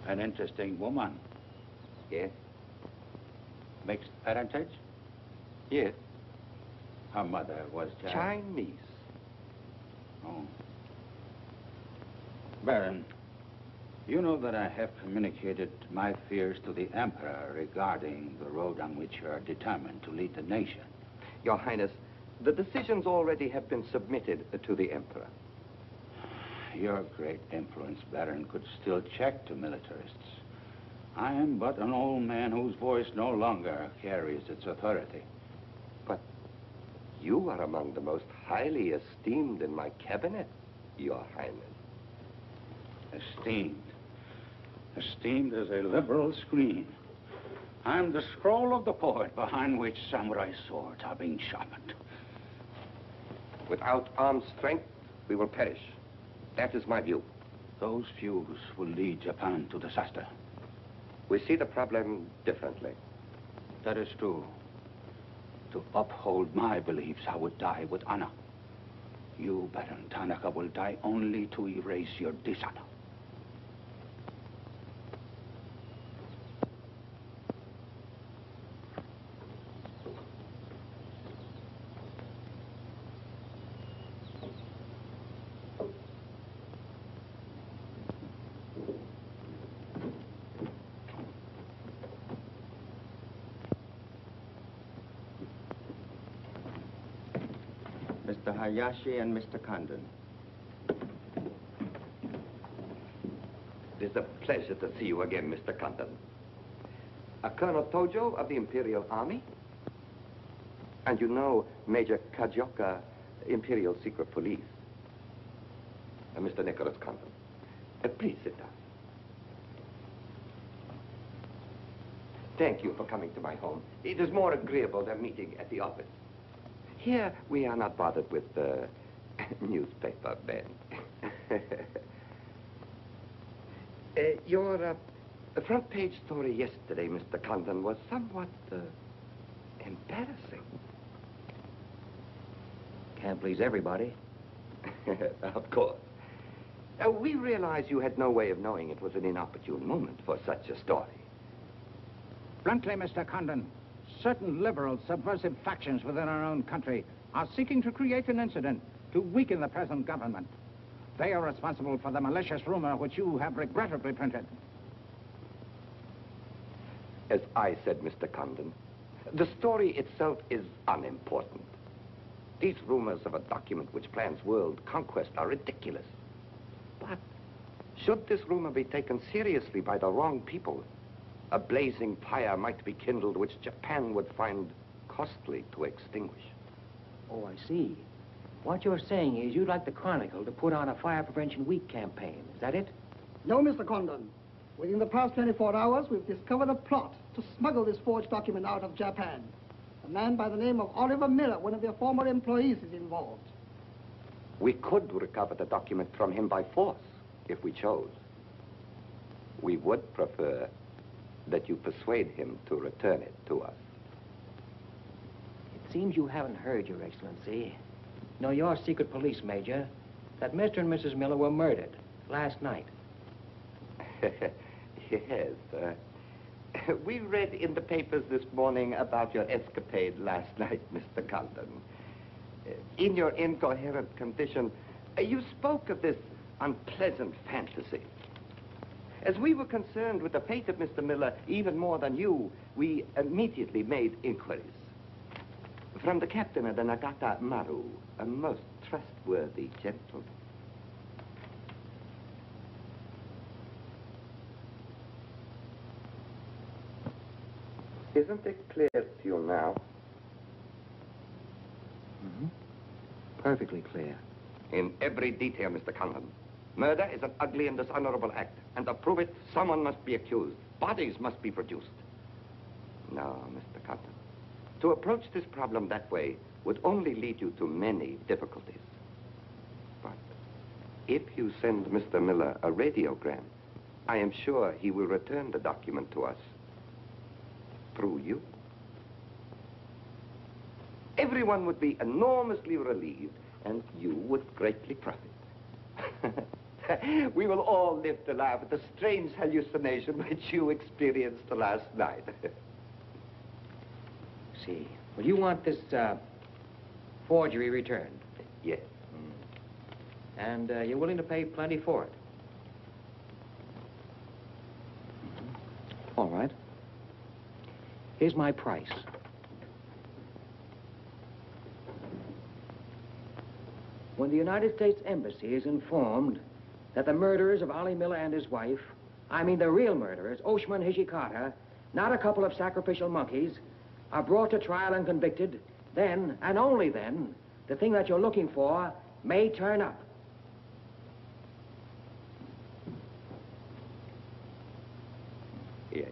An interesting woman. Yes. Mixed parentage? Yes. Her mother was Chinese. Oh. Baron, you know that I have communicated my fears to the Emperor regarding the road on which you are determined to lead the nation. Your Highness, the decisions already have been submitted to the Emperor. Your great influence, Baron, could still check the militarists. I am but an old man whose voice no longer carries its authority. But you are among the most highly esteemed in my cabinet, Your Highness. Esteemed. Esteemed as a liberal screen. I'm the scroll of the poet behind which samurai swords are being sharpened. Without armed strength, we will perish. That is my view. Those views will lead Japan to disaster. We see the problem differently. That is true. To uphold my beliefs, I would die with honor. You, Baron Tanaka, will die only to erase your dishonor. Mr. Hayashi and Mr. Kandon. It is a pleasure to see you again, Mr. Kandon. Colonel Tojo of the Imperial Army. And you know Major Kajioka, Imperial Secret Police. Mr. Nicholas Kandon. Please sit down. Thank you for coming to my home. It is more agreeable than meeting at the office. Here, we are not bothered with newspaper men. Your front page story yesterday, Mr. Kandon, was somewhat embarrassing. Can't please everybody. Of course. We realize you had no way of knowing it was an inopportune moment for such a story. Bluntly, Mr. Condon, certain liberal subversive factions within our own country are seeking to create an incident to weaken the present government. They are responsible for the malicious rumor which you have regrettably printed. As I said, Mr. Condon, the story itself is unimportant. These rumors of a document which plans world conquest are ridiculous. But should this rumor be taken seriously by the wrong people, a blazing fire might be kindled which Japan would find costly to extinguish. Oh, I see. What you're saying is you'd like the Chronicle to put on a Fire Prevention Week campaign. Is that it? No, Mr. Condon. Within the past 24 hours, we've discovered a plot to smuggle this forged document out of Japan. A man by the name of Oliver Miller, one of their former employees, is involved. We could recover the document from him by force, if we chose. We would prefer that you persuade him to return it to us. It seems you haven't heard, Your Excellency. No, your secret police, Major, that Mr. and Mrs. Miller were murdered last night. Yes. We read in the papers this morning about your escapade last night, Mr. Condon. In your incoherent condition, you spoke of this unpleasant fantasy. As we were concerned with the fate of Mr. Miller even more than you, we immediately made inquiries. From the captain of the Nagata Maru, a most trustworthy gentleman. Isn't it clear to you now? Mm-hmm. Perfectly clear. In every detail, Mr. Condon. Murder is an ugly and dishonorable act, and to prove it, someone must be accused. Bodies must be produced. No, Mr. Condon. To approach this problem that way would only lead you to many difficulties. But if you send Mr. Miller a radiogram, I am sure he will return the document to us through you. Everyone would be enormously relieved, and you would greatly profit. We will all live to laugh at the strange hallucination which you experienced last night. See. Well, you want this forgery returned? Yes. And you're willing to pay plenty for it? All right. Here's my price. When the United States Embassy is informed that the murderers of Ollie Miller and his wife, I mean the real murderers, Oshman Hijikata, not a couple of sacrificial monkeys, are brought to trial and convicted, then, and only then, the thing that you're looking for may turn up. Yes.